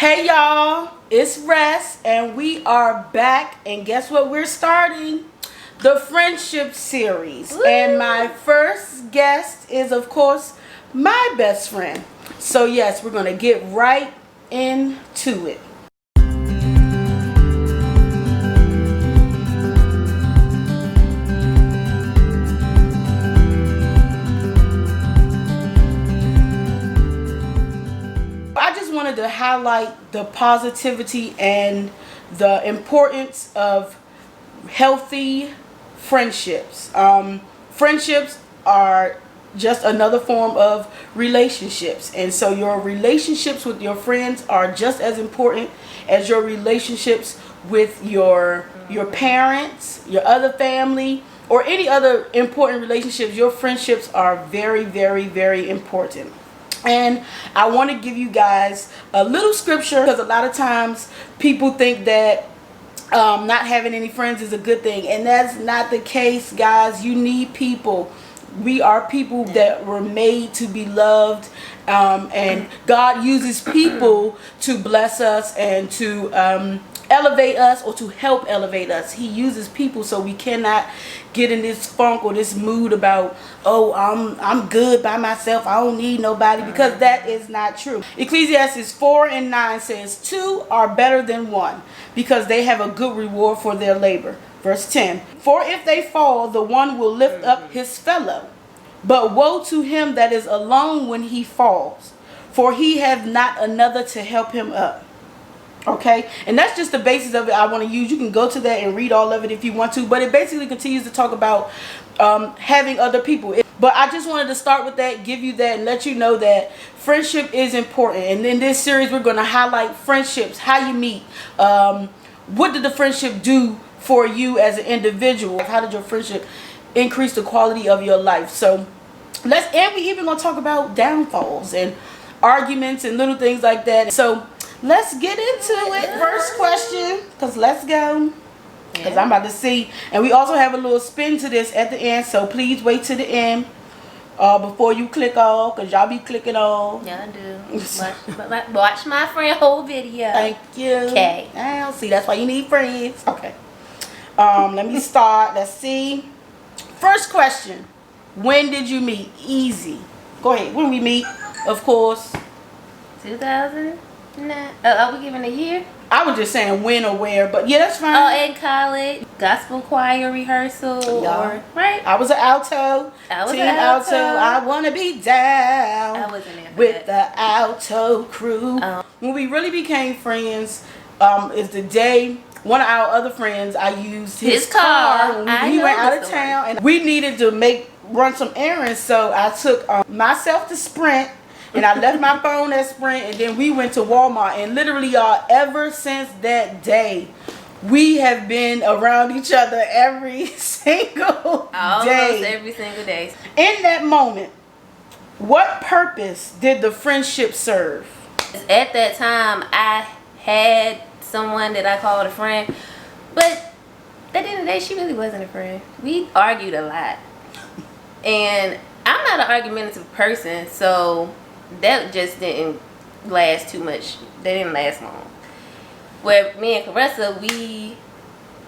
Hey y'all, it's Rest and we are back, and guess what we're starting? The friendship series. Woo! And my first guest is of course my best friend. So yes, we're gonna get right into it. I just wanted to highlight the positivity and the importance of healthy friendships. Friendships are just another form of relationships, and so your relationships with your friends are just as important as your relationships with your parents, your other family, or any other important relationships. Your friendships are very, very, very important. And I want to give you guys a little scripture, because a lot of times people think that not having any friends is a good thing, and that's not the case, guys. You need people. We are people that were made to be loved, and God uses people to bless us and to elevate us, or to help elevate us. He uses people, so we cannot get in this funk or this mood about, oh, I'm good by myself, I don't need nobody, because that is not true. Ecclesiastes 4:9 says, two are better than one, because they have a good reward for their labor. Verse 10, for if they fall, the one will lift up his fellow, but woe to him that is alone when he falls, for he hath not another to help him up. Okay, and that's just the basis of it I want to use. You can go to that and read all of it if you want to, but it basically continues to talk about having other people. But I just wanted to start with that, give you that, and let you know that friendship is important. And in this series, we're going to highlight friendships, how you meet, what did the friendship do for you as an individual, how did your friendship increase the quality of your life. So and we even going to talk about downfalls and arguments and little things like that. So let's get into it. First question, because let's go. Because I'm about to see. And we also have a little spin to this at the end, so please wait to the end before you click off, because y'all be clicking off. Yeah, I do. Watch my friend whole video. Thank you. Okay. I'll see. That's why you need friends. Okay. Let me start. Let's see. First question. When did you meet? Easy. Go ahead. When we meet, of course. 2000. Are we giving a year? I was just saying when or where, but yeah, that's fine. Oh, in college, gospel choir rehearsal, right? I was an alto. Alto. I wanna be down. I wasn't there with the alto crew. When we really became friends, is the day one of our other friends, I used his car when we went out of town, and we needed to run some errands. So I took myself to Sprint. And I left my phone at Sprint, and then we went to Walmart. And literally, y'all, ever since that day, we have been around each other every single day. Almost every single day. In that moment, what purpose did the friendship serve? At that time, I had someone that I called a friend, but at the end of the day, she really wasn't a friend. We argued a lot. And I'm not an argumentative person, so that just didn't last too much. They didn't last long. Where me and Caressa, we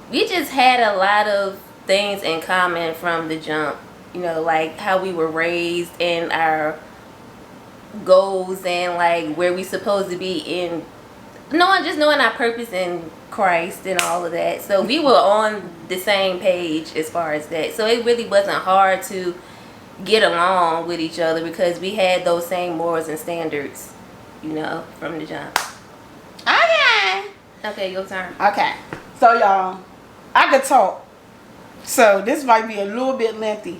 just had a lot of things in common from the jump. You know, like how we were raised and our goals, and like where we supposed to be in knowing our purpose in Christ and all of that. So we were on the same page as far as that. So it really wasn't hard to get along with each other, because we had those same morals and standards, you know, from the jump. Okay, your turn. Okay, so y'all, I could talk, so this might be a little bit lengthy.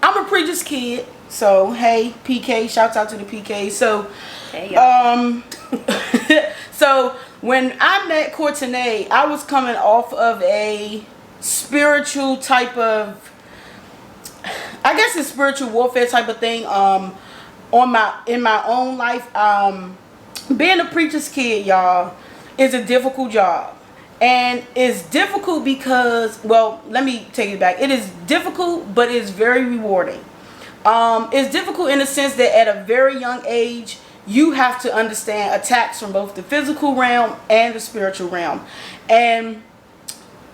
I'm a preacher's kid, so hey, PK, shouts out to the PK. So hey, y'all. So when I met Courtenay, I was coming off of a spiritual type of, I guess it's spiritual warfare type of thing in my own life. Being a preacher's kid, y'all, is a difficult job. And it's difficult because, well, let me take it back. It is difficult, but it's very rewarding. It's difficult in the sense that at a very young age, you have to understand attacks from both the physical realm and the spiritual realm. And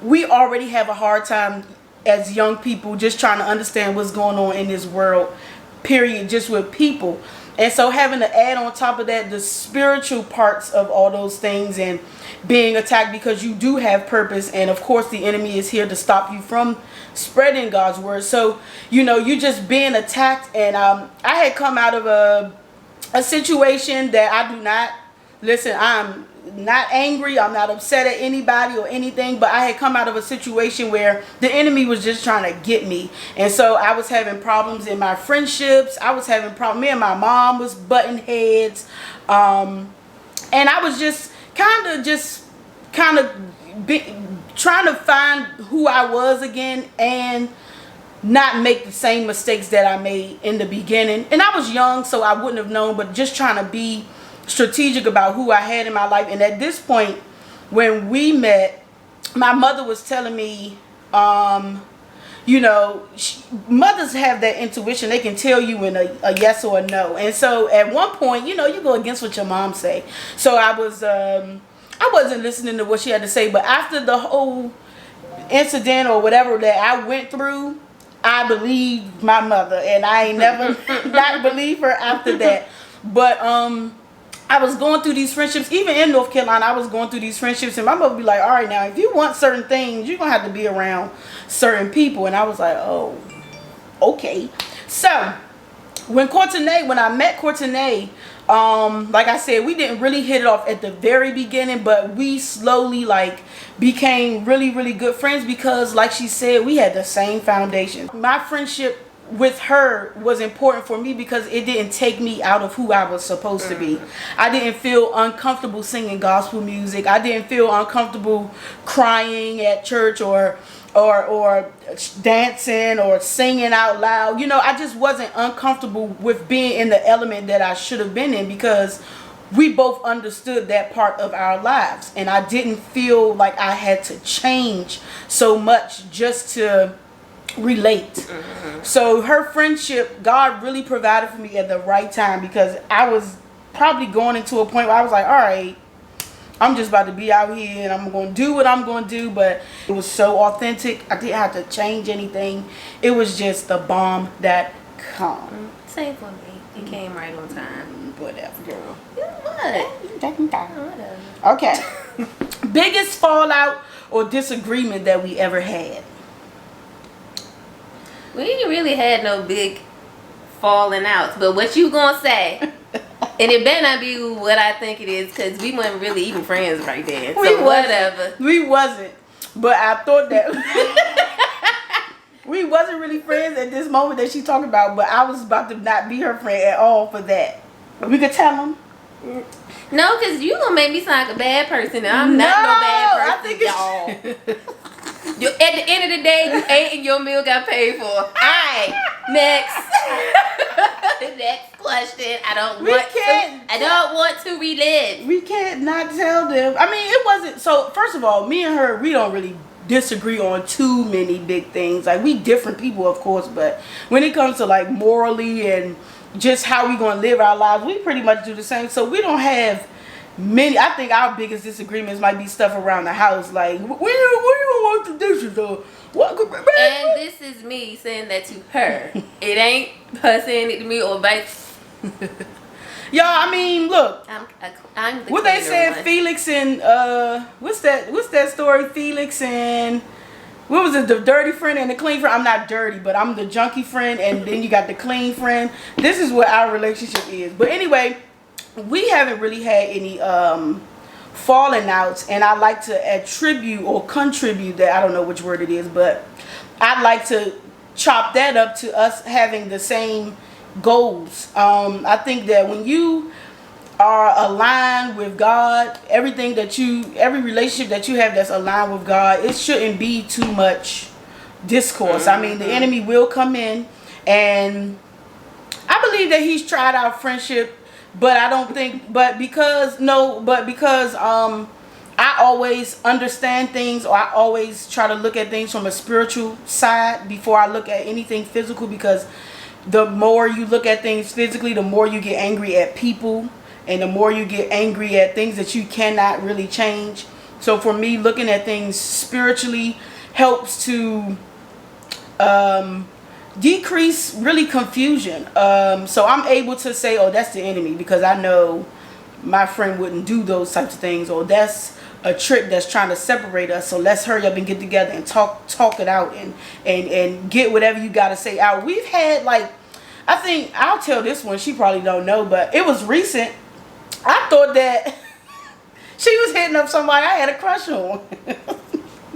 we already have a hard time as young people just trying to understand what's going on in this world, period, just with people. And so having to add on top of that the spiritual parts of all those things and being attacked because you do have purpose, and of course the enemy is here to stop you from spreading God's word. So you just being attacked. And I had come out of a situation that I do not listen, I'm not angry, I'm not upset at anybody or anything, but I had come out of a situation where the enemy was just trying to get me. And so I was having problems in my friendships. I was having problems. Me and my mom was butting heads. And I was just kind of trying to find who I was again and not make the same mistakes that I made in the beginning. And I was young, so I wouldn't have known, but just trying to be strategic about who I had in my life. And at this point, when we met, my mother was telling me, mothers have that intuition. They can tell you in a yes or a no. And so at one point, you go against what your mom say. So I wasn't listening to what she had to say. But after the whole incident or whatever that I went through, I believed my mother, and I ain't never not believe her after that. But I was going through these friendships, even in North Carolina. I was going through these friendships, and my mother would be like, all right, now, if you want certain things, you're going to have to be around certain people. And I was like, oh, okay. So, when I met Courtenay, like I said, we didn't really hit it off at the very beginning, but we slowly, became really, really good friends because, like she said, we had the same foundation. My friendship with her was important for me because it didn't take me out of who I was supposed to be. I didn't feel uncomfortable singing gospel music. I didn't feel uncomfortable crying at church or dancing or singing out loud. I just wasn't uncomfortable with being in the element that I should have been in because we both understood that part of our lives. And I didn't feel like I had to change so much just to relate. So her friendship, God really provided for me at the right time because I was probably going into a point where I was like, all right, I'm just about to be out here and I'm going to do what I'm going to do. But it was so authentic. I didn't have to change anything. It was just the bomb.com. Same for me. It came right on time. Whatever, girl. Whatever. Okay. Biggest fallout or disagreement that we ever had? We ain't really had no big falling outs, but what you gonna say? And it better not be what I think it is, because we weren't really even friends right then. Whatever. We wasn't. But I thought that we wasn't really friends at this moment that she talking about, but I was about to not be her friend at all for that. We could tell them. No, because you gonna make me sound like a bad person, and I'm not no bad person, I think y'all. At the end of the day, you ate and your meal got paid for. Alright, next. Next question. I don't want to relive. We can't not tell them. I mean, it wasn't. So first of all, me and her, we don't really disagree on too many big things. Like, we different people, of course, but when it comes to morally and just how we gonna live our lives, we pretty much do the same. So we don't have many. I think our biggest disagreements might be stuff around the house, like when you gonna wash the dishes or what. And this is me saying that to her. It ain't her saying it to me or vice. Y'all, I mean, look. I'm the what they said, one. Felix and what's that story? Felix and what was it? The dirty friend and the clean friend. I'm not dirty, but I'm the junkie friend, and then you got the clean friend. This is what our relationship is. But anyway, we haven't really had any falling outs, and I like to attribute or contribute that. I don't know which word it is, but I like to chop that up to us having the same goals. I think that when you are aligned with God, every relationship that you have that's aligned with God, it shouldn't be too much discourse. I mean, the enemy will come in, and I believe that he's tried our friendship, but I don't think, because I always understand things, or I always try to look at things from a spiritual side before I look at anything physical, because the more you look at things physically, the more you get angry at people. and the more you get angry at things that you cannot really change. So for me, looking at things spiritually helps to decrease really confusion. So I'm able to say, oh, that's the enemy, because I know my friend wouldn't do those types of things, or that's a trick that's trying to separate us. So let's hurry up and get together and talk it out, and get whatever you got to say out. We've had, like, I think I'll tell this one, she probably don't know, but it was recent. I thought that she was hitting up somebody I had a crush on.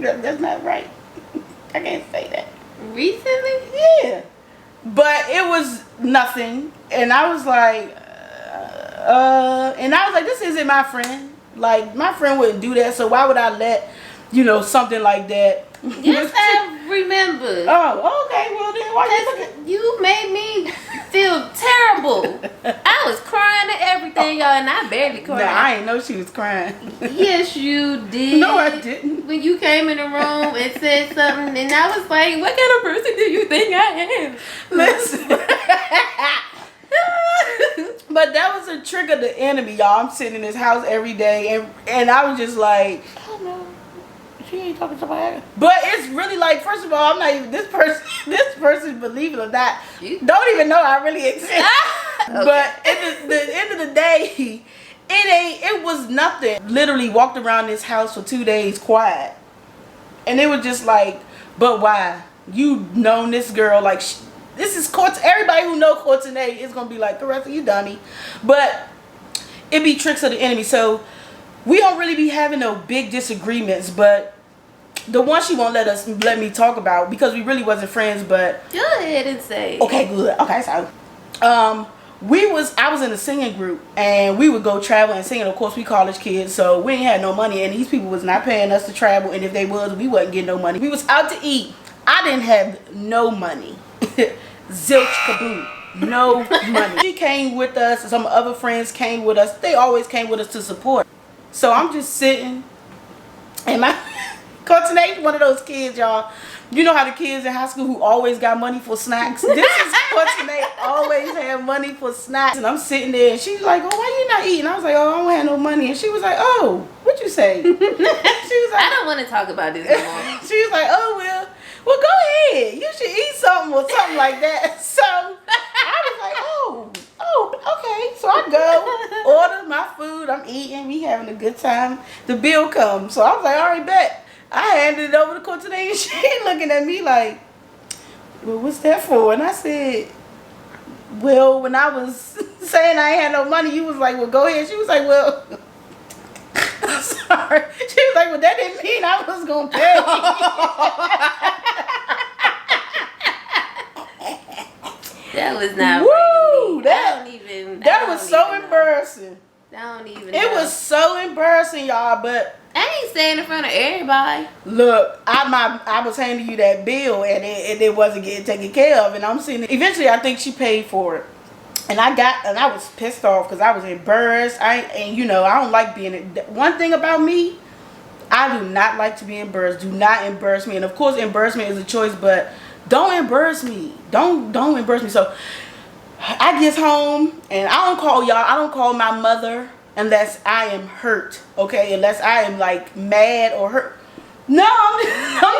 That's not right. I can't say that. Recently? Yeah. But it was nothing. And I was like, this isn't my friend. Like, my friend wouldn't do that, so why would I let, something like that? Yes, I remember. Oh, okay. Well, then why you looking? You made me feel terrible. I was crying and everything, y'all, and I barely cried. Nah, I ain't know she was crying. Yes, you did. No, I didn't. When you came in the room and said something, and I was like, what kind of person do you think I am? Listen. But that was a trick of the enemy, y'all. I'm sitting in this house every day, and I was just like, oh no, she ain't talking to somebody. But it's really like, first of all, I'm not even this person. This person, believe it or not, don't even know I really exist. Okay. But at the end of the day, it was nothing. Literally walked around this house for 2 days quiet, and it was just like, but why? You known this girl like. This is Court. Everybody who know Courtenay is gonna be like, Caressa, you dummy. But it be tricks of the enemy. So we don't really be having no big disagreements. But the one she won't let me talk about, because we really wasn't friends. But go ahead and say. Okay, good. Okay, so I was in a singing group, and we would go travel and sing. And of course, we college kids, so we ain't had no money, and these people was not paying us to travel. And if they was, we wasn't getting no money. We was out to eat. I didn't have no money. Zilch kaboom. No money. She came with us. Some other friends came with us. They always came with us to support. So I'm just sitting, and my Courtenay, one of those kids, y'all. You know how the kids in high school who always got money for snacks? This is Courtenay, always had money for snacks. And I'm sitting there, and she's like, oh, why you not eating? I was like, oh, I don't have no money. And she was like, oh, what you say? She was like, I don't want to talk about this anymore. She was like, oh, well, go ahead. You should eat something or something like that. So I was like, oh, okay. So I go, order my food. I'm eating. We having a good time. The bill comes. So I was like, all right, bet. I handed it over to Courtenay, and she looking at me like, well, what's that for? And I said, well, when I was saying I ain't had no money, you was like, well, go ahead. She was like, well, I'm sorry. She was like, well, that didn't mean I was going to pay. That was not Woo, right to me. That was so embarrassing. I don't even It was so embarrassing, y'all, but I ain't saying in front of everybody. Look, I was handing you that bill, and it wasn't getting taken care of, and I'm seeing it. Eventually, I think she paid for it, and I was pissed off because I was embarrassed. I don't like being. One thing about me, I do not like to be embarrassed. Do not embarrass me, and of course, embarrassment is a choice, but don't embarrass me. Don't embarrass me. So I get home, and I don't call my mother unless I am hurt, okay? Unless I am like mad or hurt. No, I'm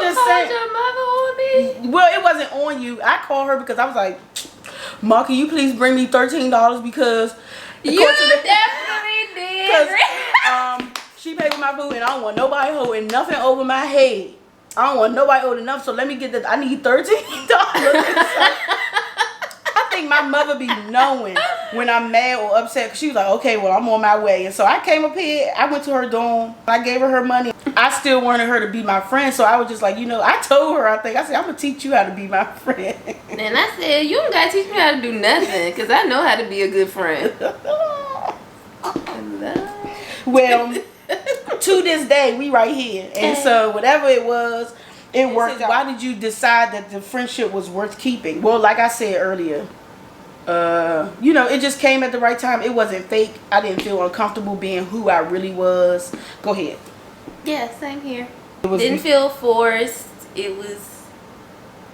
just saying. You called your mother on me? Well, it wasn't on you. I called her because I was like, Ma, can you please bring me $13 because you definitely did. She paid for my food, and I don't want nobody holding nothing over my head. I don't want nobody holding enough, so let me get I need $13. I think my mother be knowing when I'm mad or upset, because she was like, okay, well, I'm on my way. And so I came up here, I went to her dorm, I gave her money. I still wanted her to be my friend, so I was just like, I told her, I said, I'm going to teach you how to be my friend. And I said, you don't got to teach me how to do nothing, because I know how to be a good friend. Well, to this day, we right here. And so whatever it was, it worked out. Why did you decide that the friendship was worth keeping? Well, like I said earlier, it just came at the right time. It wasn't fake. I didn't feel uncomfortable being who I really was. Go ahead. Yeah, same here. Didn't feel forced. It was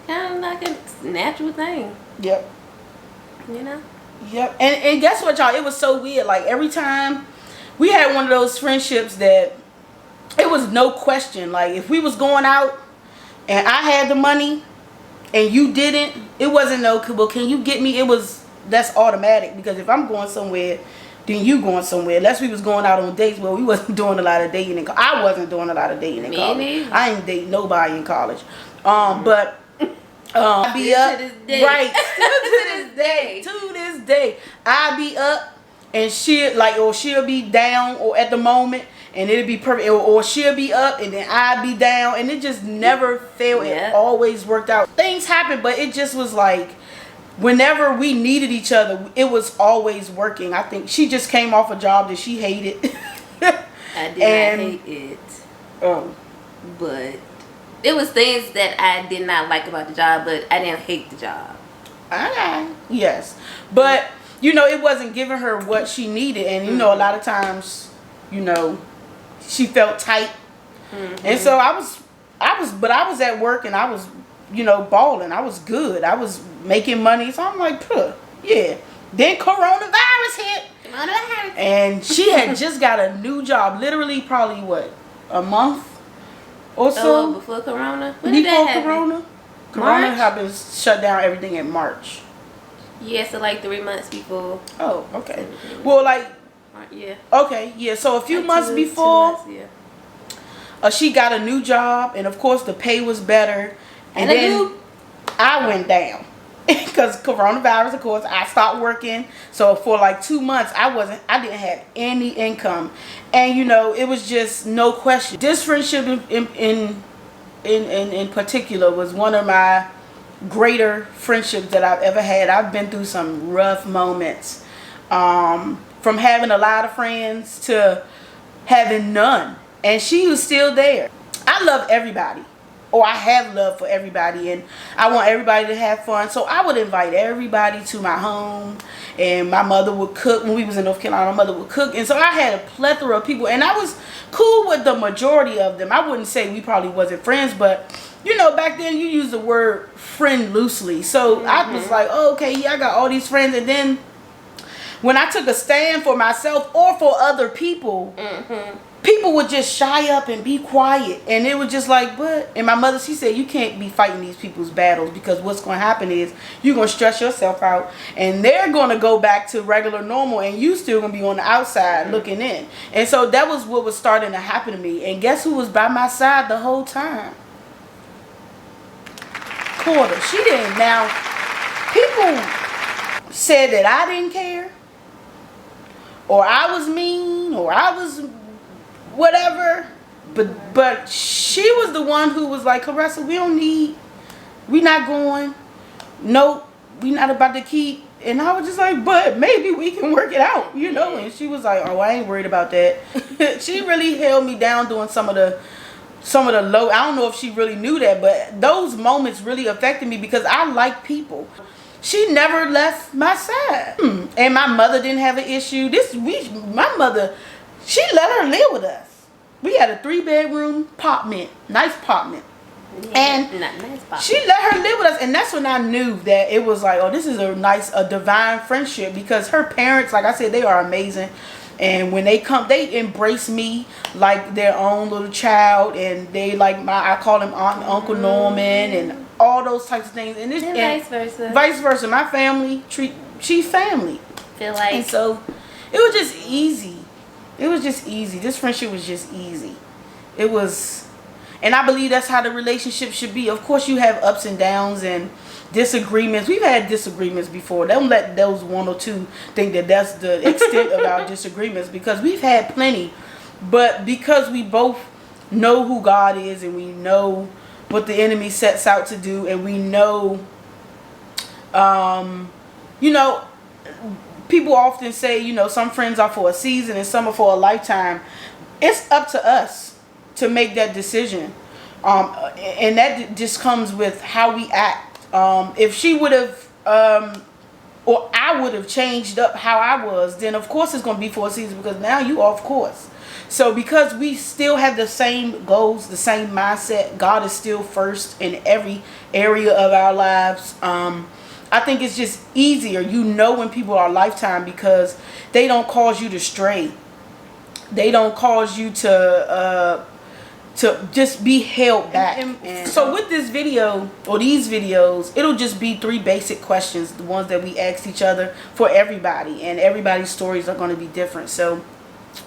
kind of like a natural thing. Yep. Yep. And guess what, y'all? It was so weird. Like every time we had one of those friendships that it was no question. Like if we was going out and I had the money and you didn't, it wasn't no, well, can you get me? It was, that's automatic, because if I'm going somewhere, then you going somewhere. Unless we was going out on dates. Well, we wasn't doing a lot of dating in I wasn't doing a lot of dating in college. Neither. I ain't date nobody in college. But I be up, to this day. right? To To this day, I be up and she'll like, or she'll be down, or at the moment, and it'll be perfect, or she'll be up and then I be down, and it just never failed. Yeah. It always worked out. Things happen, but it just was like, whenever we needed each other, it was always working. I think she just came off a job that she hated. I did not hate it. Oh. But it was things that I did not like about the job, but I didn't hate the job. Okay. Yes. But, you know, it wasn't giving her what she needed. And, you know, a lot of times, you know, she felt tight. And so I was at work and I was, you know, balling. I was good. I was making money. So I'm like, puh, yeah. Then coronavirus hit. And she had just got a new job. Literally probably, what, a month or so? Before Corona? When did that happen? Corona? Corona had been shut down everything in March. Yeah, so like 3 months before. Oh, okay. Well, like, Yeah. okay, yeah. So a few Like months 2 before, months, yeah. she got a new job, and of course the pay was better. And I then knew. I went down because coronavirus. Of course, I stopped working. So for like 2 months, I didn't have any income, and you know, it was just no question. This friendship in particular was one of my greater friendships that I've ever had. I've been through some rough moments, from having a lot of friends to having none, and she was still there. I love everybody, or I have love for everybody, and I want everybody to have fun. So I would invite everybody to my home, and my mother would cook. When we was in North Carolina, my mother would cook, and so I had a plethora of people, and I was cool with the majority of them. I wouldn't say we probably wasn't friends, but you know, back then you use the word friend loosely. So I was like, oh, okay, yeah, I got all these friends. And then when I took a stand for myself or for other people, people would just shy up and be quiet. And it was just like, but, and my mother, she said, you can't be fighting these people's battles, because what's going to happen is you're going to stress yourself out, and they're going to go back to regular normal, and you still going to be on the outside looking in. And so that was what was starting to happen to me. And guess who was by my side the whole time? Quarter. She didn't. Now, people said that I didn't care, or I was mean, or I was whatever, but she was the one who was like, Caressa, we not going, nope, we not about to keep. And I was just like, but maybe we can work it out, you know. And she was like, oh, I ain't worried about that. She really held me down doing some of the low. I don't know if she really knew that, but those moments really affected me, because I like people. She never left my side. And my mother didn't have an issue. My mother, she let her live with us. We had a 3-bedroom apartment, nice apartment. Yeah, And nice pop. she let her live with us, and that's when I knew that it was like, oh, this is a divine friendship, because her parents, like I said, they are amazing. And when they come, they embrace me like their own little child, and they like I call them Aunt and Uncle Norman, and all those types of things. And vice versa. Vice versa. My family she's family. Feel like. And so it was just easy. It was just easy. This friendship was just easy. It was, and I believe that's how the relationship should be. Of course, you have ups and downs and disagreements. We've had disagreements before. Don't let those one or two think that that's the extent of our disagreements, because we've had plenty. But because we both know who God is, and we know what the enemy sets out to do, and we know, you know, people often say, you know, some friends are for a season and some are for a lifetime. It's up to us to make that decision. And that just comes with how we act. If she would have, or I would have changed up how I was, then of course it's going to be for a season, because now you off course. So because we still have the same goals, the same mindset, God is still first in every area of our lives. I I think it's just easier. You know when people are lifetime because they don't cause you to stray. They don't cause you to just be held back. And so with this video or these videos, it'll just be 3 basic questions, the ones that we asked each other for everybody, and everybody's stories are going to be different. So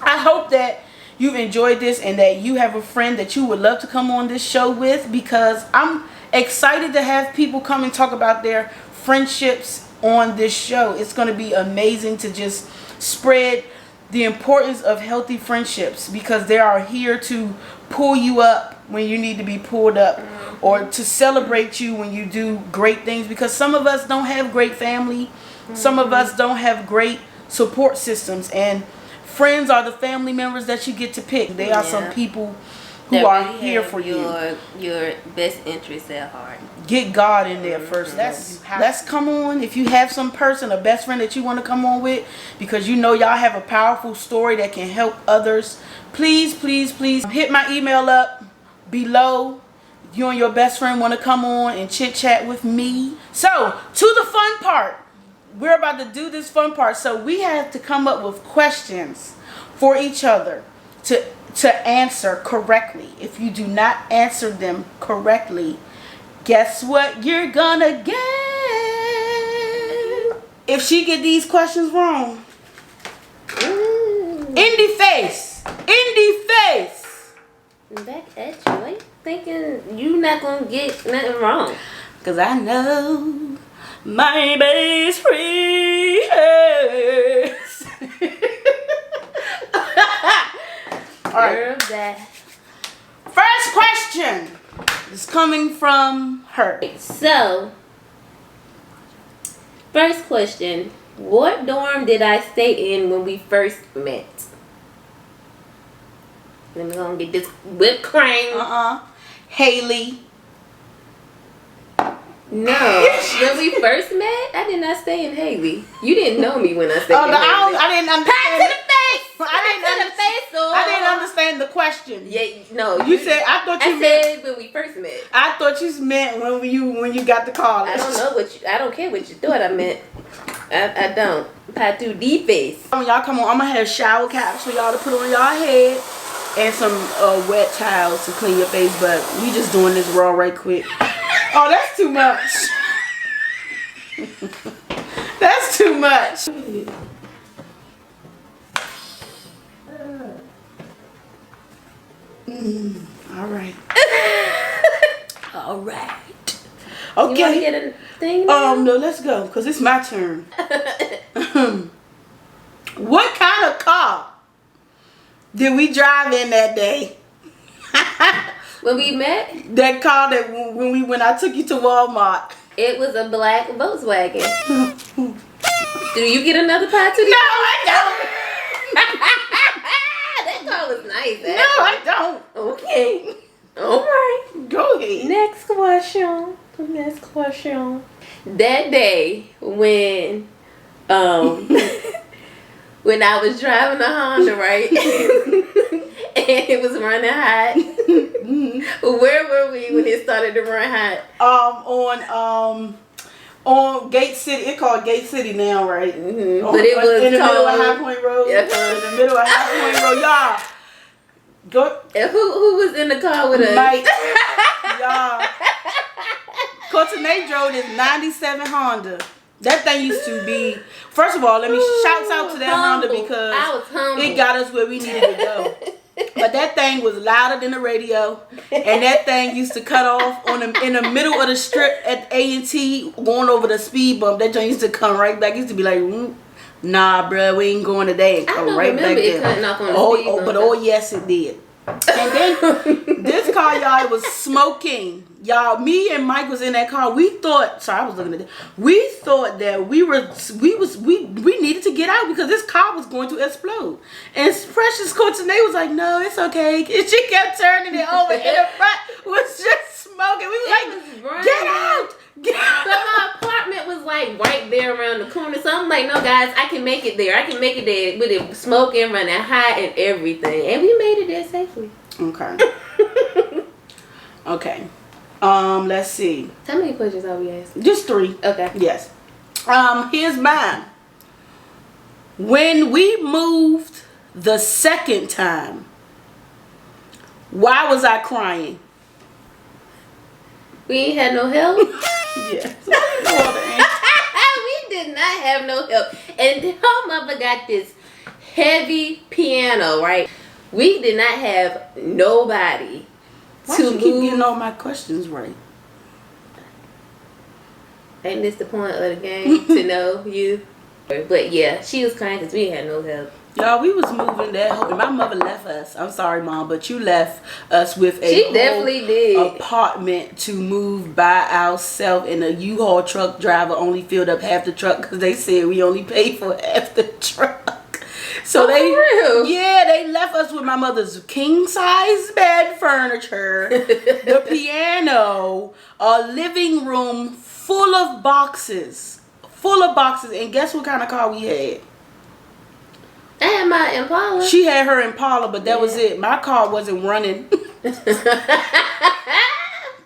I hope that you've enjoyed this and that you have a friend that you would love to come on this show with, because I'm excited to have people come and talk about their friendships on this show. It's going to be amazing to just spread the importance of healthy friendships, because they are here to pull you up when you need to be pulled up, or to celebrate you when you do great things, because some of us don't have great family, some of us don't have great support systems, and friends are the family members that you get to pick. They are some people who that are really here have for your best interests at heart. Get God in there first. Let's come on. If you have some person, a best friend that you want to come on with, because you know y'all have a powerful story that can help others, please, please, please hit my email up below. You and your best friend want to come on and chit chat with me. So to the fun part. We're about to do this fun part. So we have to come up with questions for each other to answer correctly. If you do not answer them correctly, guess what you're gonna get? If she get these questions wrong, in the face. Back at you. Why you thinking you not gonna get nothing wrong? Cause I know my best friend. All right. That. First question is coming from her. So, first question: what dorm did I stay in when we first met? Let me go and get this whipped cream. Haley. No, when we first met, I did not stay in Haley. You didn't know me when I stayed in Haley. I didn't understand. Pat to the face. I didn't understand the question. Yeah, no. You said I thought you I meant said when we first met. I thought you meant when you got the college. I don't know what you. I don't care what you thought I meant. I don't. Pat to the face. When y'all come on, I'm gonna have shower caps for y'all to put on y'all head and some wet towels to clean your face. But we just doing this raw right quick. Oh, that's too much. That's too much. All right. All right. Okay. You want to get a thing now? No, let's go, because it's my turn. What kind of car did we drive in that day? When we met? That car that when I took you to Walmart. It was a black Volkswagen. Do you get another pie too? No, I don't. That car was nice. No, I don't. Okay. All right. Go ahead. Next question. That day when when I was driving a Honda, right? And it was running hot. Where were we when it started to run hot? On Gate City. It's called Gate City now, right? Mm-hmm. But it was in the called, middle of High Point Road. Yeah. In the middle of High Point Road, y'all. Go. And who was in the car with us? Mike. Y'all. Courtney drove this 97 Honda. That thing used to be. First of all, let me shout out to that Honda, because I was humble. It got us where we needed to go. But that thing was louder than the radio, and that thing used to cut off in the middle of the strip at A&T, going over the speed bump. That joint used to come right back. It used to be like, nah, bruh, we ain't going today. I don't right remember back it there. cutting off on the speed bump. But yes, it did. And then this car, y'all, it was smoking. Y'all, me and Mike was in that car. We thought, sorry, I was looking at it. We thought that we needed to get out because this car was going to explode. And Precious Courtney was like, no, it's okay. And she kept turning it over, and the front was just smoking. We were like, get out. Get out. But my apartment was like right there around the corner. So I'm like, no, guys, I can make it there. I can make it there with it smoking, running hot, and everything. And we made it there safely. Okay. Okay. Let's see. How many questions are we asking? Just 3. Okay. Yes. Here's mine. When we moved the second time, why was I crying? We ain't had no help. Yes. We did not have no help. And her mother got this heavy piano, right? We did not have nobody Why to you move. keep getting all my questions right? Ain't this the point of the game, to know you? But yeah, she was crying because we had no help. Y'all, we was moving that whole, and my mother left us. I'm sorry, Mom, but you left us with a She whole definitely did. apartment to move by ourselves, and a U-Haul truck driver only filled up half the truck because they said we only paid for half the truck. So For real? yeah, they left us with my mother's king size bed furniture, the piano, a living room full of boxes, and guess what kind of car we had? I had my Impala. She had her Impala, but that was it. My car wasn't running.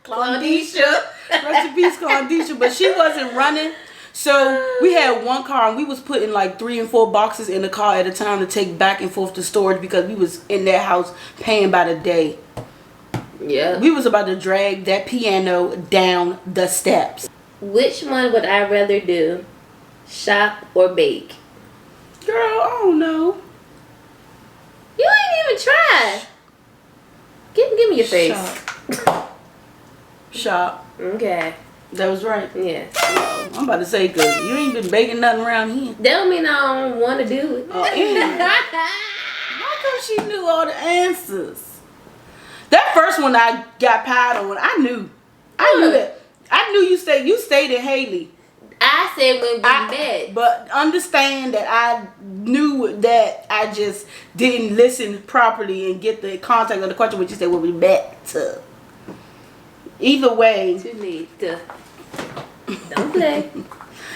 Claudisha. Rest in peace, Claudisha. But she wasn't running. So we had one car, and we was putting like 3 and 4 boxes in the car at a time to take back and forth to storage because we was in that house paying by the day. Yeah. We was about to drag that piano down the steps. Which one would I rather do? Shop or bake? Girl, I don't know. You ain't even try. Give me your face. Shop. Okay. That was right. Yeah. I'm about to say, because you ain't been baking nothing around here. That don't mean I don't want to do it. Oh, how come she knew all the answers? That first one I got pied on, I knew that. I knew you stayed in Haley. I said when we met. But understand that I knew that I just didn't listen properly and get the context of the question when you said when we met. To. Either way. Too late. Don't play.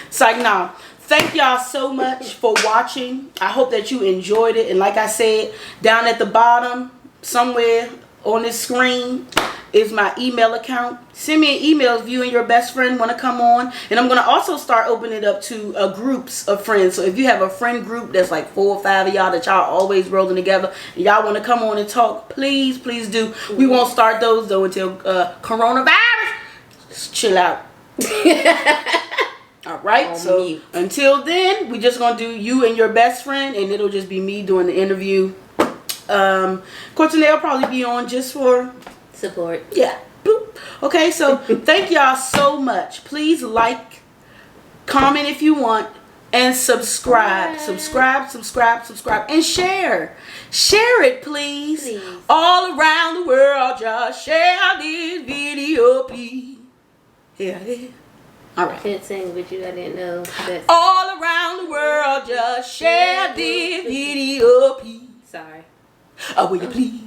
It's like, no. Thank y'all so much for watching. I hope that you enjoyed it. And like I said, down at the bottom, somewhere on this screen, is my email account. Send me an email if you and your best friend want to come on. And I'm going to also start opening it up to groups of friends. So if you have a friend group that's like 4 or 5 of y'all that y'all always rolling together, and y'all want to come on and talk, please do. We won't start those though until coronavirus. Just chill out. All right. So mute. Until then, we just going to do you and your best friend, and it'll just be me doing the interview. Courtney will probably be on just for support. Yeah. Boop. Okay, so thank y'all so much. Please like, comment if you want, and subscribe. Subscribe, and share. Share it, please. All around the world, just share this video, please. Yeah. All right. I can't sing with you. I didn't know. All around the world, just share this video, please. Sorry. Oh, will you please?